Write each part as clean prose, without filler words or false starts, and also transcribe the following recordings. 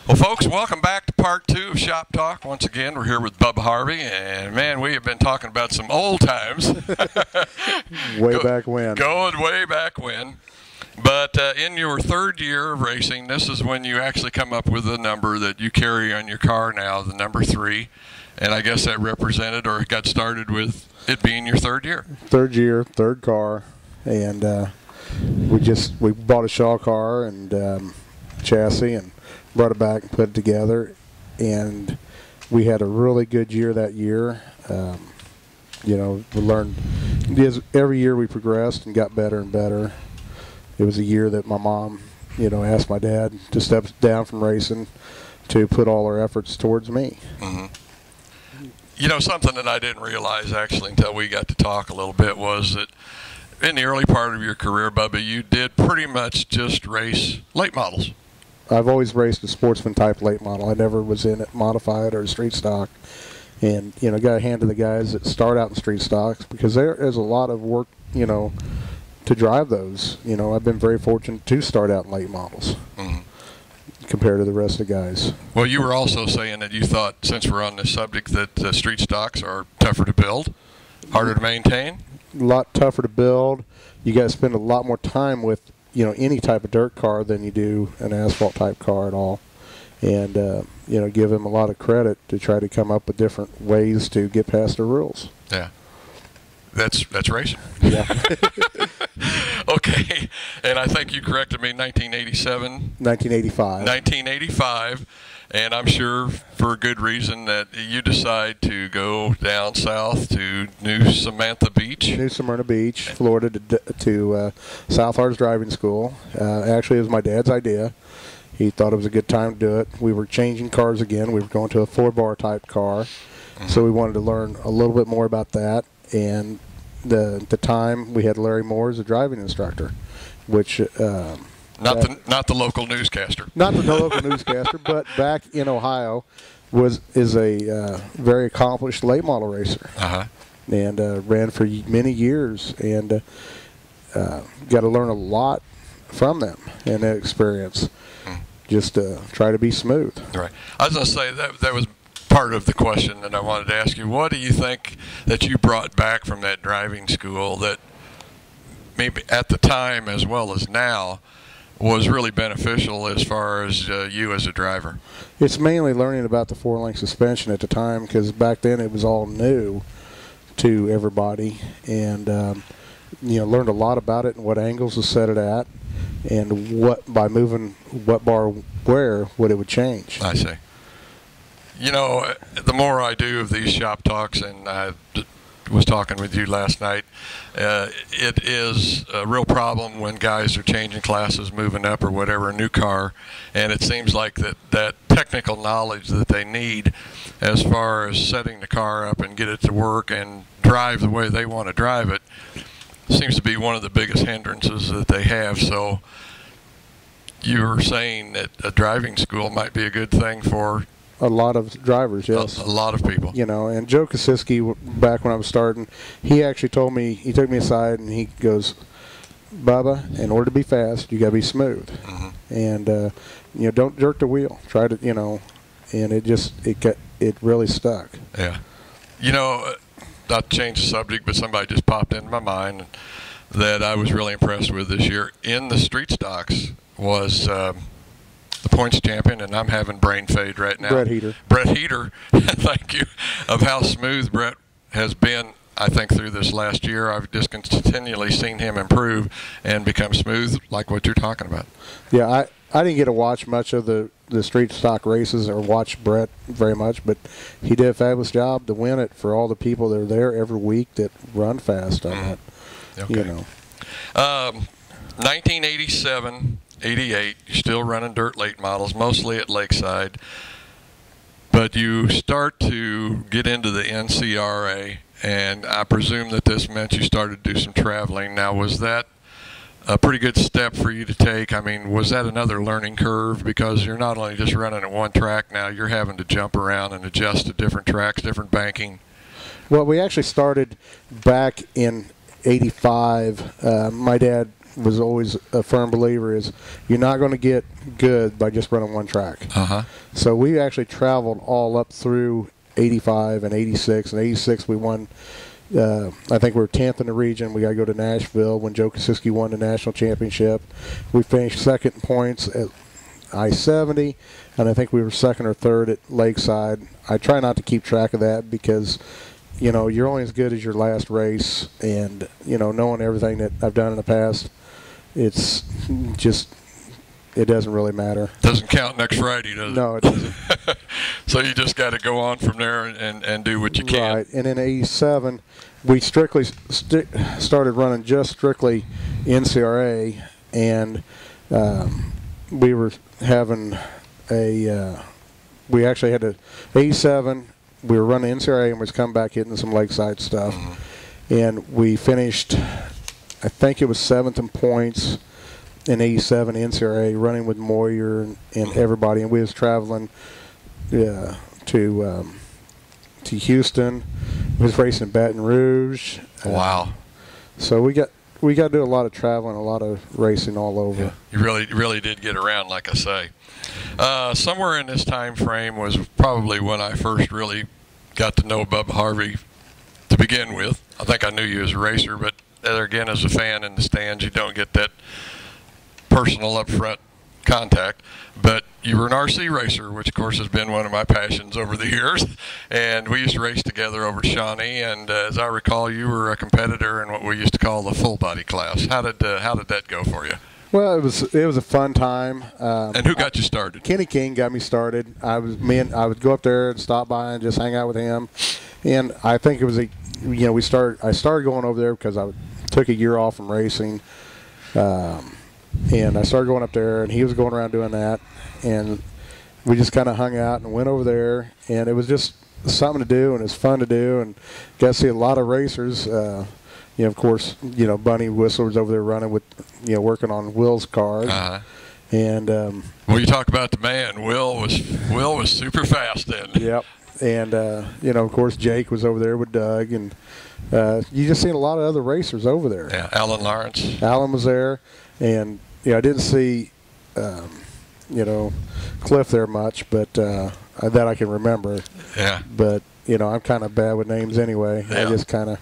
Well, folks, welcome back to part 2 of Shop Talk. Once again, we're here with Bubba Harvey, and man, we have been talking about some old times. Back when. Going way back when. But in your third year of racing, this is when you actually come up with the number that you carry on your car now, the number 3. And I guess that represented or got started with it being your third year. Third year, third car, and we bought a Shaw car and chassis and brought it back and put it together, and we had a really good year that year. We learned every year we progressed and got better and better. It was a year that my mom, asked my dad to step down from racing to put all our efforts towards me. Mm-hmm. Something that I didn't realize actually until we got to talk a little bit was that in the early part of your career, Bubba, you did pretty much just race late models. I've always raced a sportsman type late model. I never was in it modified or street stock. And, got to hand to the guys that start out in street stocks because there is a lot of work, to drive those. I've been very fortunate to start out in late models. Mm-hmm. Compared to the rest of the guys. Well, you were also saying that you thought, since we're on this subject, that street stocks are tougher to build, harder to maintain? A lot tougher to build. You got to spend a lot more time with, any type of dirt car than you do an asphalt type car at all. And, give them a lot of credit to try to come up with different ways to get past the rules. Yeah. That's racing. Yeah. Okay, and I think you corrected me, 1987? 1985. 1985, and I'm sure for a good reason that you decide to go down south to New Samantha Beach. New Smyrna Beach, Florida, to South Hards Driving School. Actually, it was my dad's idea. He thought it was a good time to do it. We were changing cars again. We were going to a 4-bar type car, mm-hmm. So we wanted to learn a little bit more about that. And the time we had Larry Moore as a driving instructor, which not the local newscaster. Not the local newscaster, but back in Ohio is a very accomplished late model racer. Uh-huh. And ran for many years and got to learn a lot from them and that experience. Just to try to be smooth. Right. I was going to say that was part of the question that I wanted to ask you. What do you think that you brought back from that driving school that maybe at the time as well as now was really beneficial as far as you as a driver? It's mainly learning about the 4-link suspension at the time because back then it was all new to everybody, and learned a lot about it and what angles to set it at and by moving what bar where what it would change. I see. The more I do of these shop talks, and I was talking with you last night, it is a real problem when guys are changing classes, moving up or whatever, a new car, and it seems like that technical knowledge that they need as far as setting the car up and get it to work and drive the way they want to drive it seems to be one of the biggest hindrances that they have. So you were saying that a driving school might be a good thing for a lot of drivers, yes. A lot of people. And Joe Kosiski, back when I was starting, he actually told me, he took me aside and he goes, Bubba, in order to be fast, you got to be smooth. Mm-hmm. And, don't jerk the wheel. Try to, and it really stuck. Yeah. Not to change the subject, but somebody just popped into my mind that I was really impressed with this year in the street stocks was the points champion, and I'm having brain fade right now. Brett Heater. Brett Heater, thank you, of how smooth Brett has been, I think, through this last year. I've just continually seen him improve and become smooth like what you're talking about. Yeah, I didn't get to watch much of the street stock races or watch Brett very much, but he did a fabulous job to win it for all the people that are there every week that run fast on it. Okay. 1987, 88, you're still running dirt late models, mostly at Lakeside, but you start to get into the NCRA, and I presume that this meant you started to do some traveling. Now, was that a pretty good step for you to take? I mean, was that another learning curve? Because you're not only just running at one track now, you're having to jump around and adjust to different tracks, different banking. Well, we actually started back in '85. My dad was always a firm believer is you're not going to get good by just running one track. So we actually traveled all up through 85 and 86. And 86 we won, I think we were 10th in the region. We got to go to Nashville when Joe Kosiski won the national championship. We finished second in points at I-70, and I think we were second or third at Lakeside. I try not to keep track of that because, you know, you're only as good as your last race, and, you know, knowing everything that I've done in the past, it's just, it doesn't really matter. Doesn't count next Friday, does it? No, it doesn't. So you just got to go on from there and do what you can. Right, and in 87, we strictly started running just strictly NCRA, and we were having we actually had 87, we were running NCRA and was coming back hitting some Lakeside stuff. And we finished, I think it was 7th in points in 87 NCRA, running with Moyer and everybody. And we was traveling to Houston. We was racing in Baton Rouge. Wow. So we got to do a lot of traveling, a lot of racing all over. Yeah, you really did get around, like I say. Somewhere in this time frame was probably when I first really got to know Bubba Harvey to begin with. I think I knew you as a racer, but again, as a fan in the stands, you don't get that personal upfront contact. But you were an RC racer, which of course has been one of my passions over the years, and we used to race together over at Shawnee. And as I recall, you were a competitor in what we used to call the full body class. How did that go for you? Well, it was a fun time. And who got you started? Kenny King got me started. I would go up there and stop by and just hang out with him. And I think it was I started going over there because I took a year off from racing. And I started going up there, and he was going around doing that. And we just kind of hung out and went over there. And it was just something to do, and it was fun to do. And got to see a lot of racers. Of course, Bunny Whistler was over there running with, working on Will's cars. And well, you talk about the man. Will was super fast then. Yep. And of course, Jake was over there with Doug, and you just seen a lot of other racers over there. Yeah, Alan Lawrence. Alan was there, and I didn't see Cliff there much, but that I can remember. Yeah. But I'm kind of bad with names anyway. Yeah. I just kind of.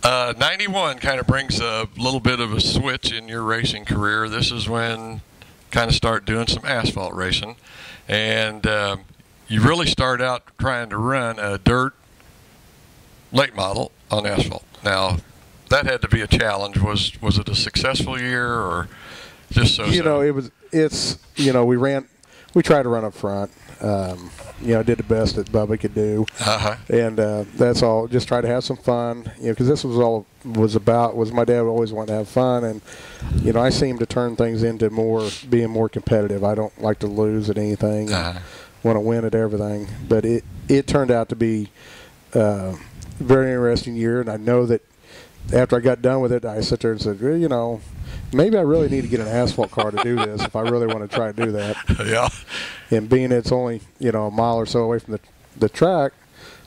91 kind of brings a little bit of a switch in your racing career. This is when kind of start doing some asphalt racing, and you really start out trying to run a dirt late model on asphalt. Now, that had to be a challenge. Was it a successful year or just so? We tried to run up front. Did the best that Bubba could do. And that's all. Just try to have some fun, because this was all was about. Was my dad always wanted to have fun, and I seem to turn things into being more competitive. I don't like to lose at anything. Want to win at everything. But it turned out to be a very interesting year, and I know that after I got done with it, I sat there and said, maybe I really need to get an asphalt car to do this if I really want to try to do that. Yeah. And being it's only, a mile or so away from the track,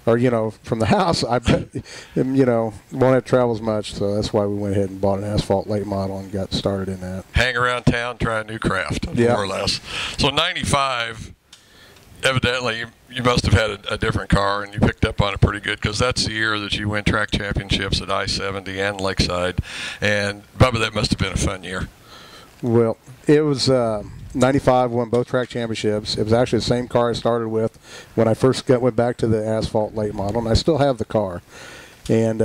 or, from the house, I bet, won't have to travel as much. So that's why we went ahead and bought an asphalt late model and got started in that. Hang around town, try a new craft, more or less. So 95, evidently, you must have had a different car, and you picked up on it pretty good, because that's the year that you win track championships at I-70 and Lakeside. And, Bubba, that must have been a fun year. Well, it was 95, won both track championships. It was actually the same car I started with when I first went back to the asphalt late model, and I still have the car. And,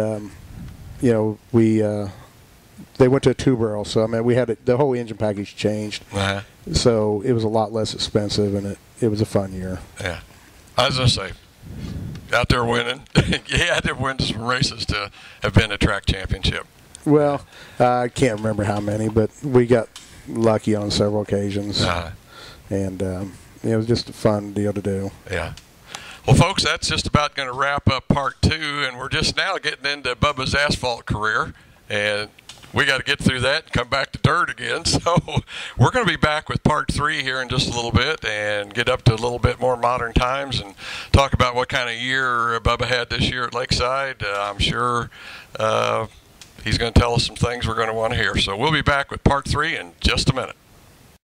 they went to a two-barrel, so, we had the whole engine package changed. So it was a lot less expensive, and it was a fun year. Yeah. I was going to say, out there winning, you had to win some races to have been a track championship. Well, I can't remember how many, but we got lucky on several occasions. And it was just a fun deal to do. Yeah. Well, folks, that's just about going to wrap up part 2, and we're just now getting into Bubba's asphalt career. And we got to get through that and come back to dirt again. So we're going to be back with part 3 here in just a little bit and get up to a little bit more modern times and talk about what kind of year Bubba had this year at Lakeside. I'm sure He's going to tell us some things we're going to want to hear. So we'll be back with part 3 in just a minute.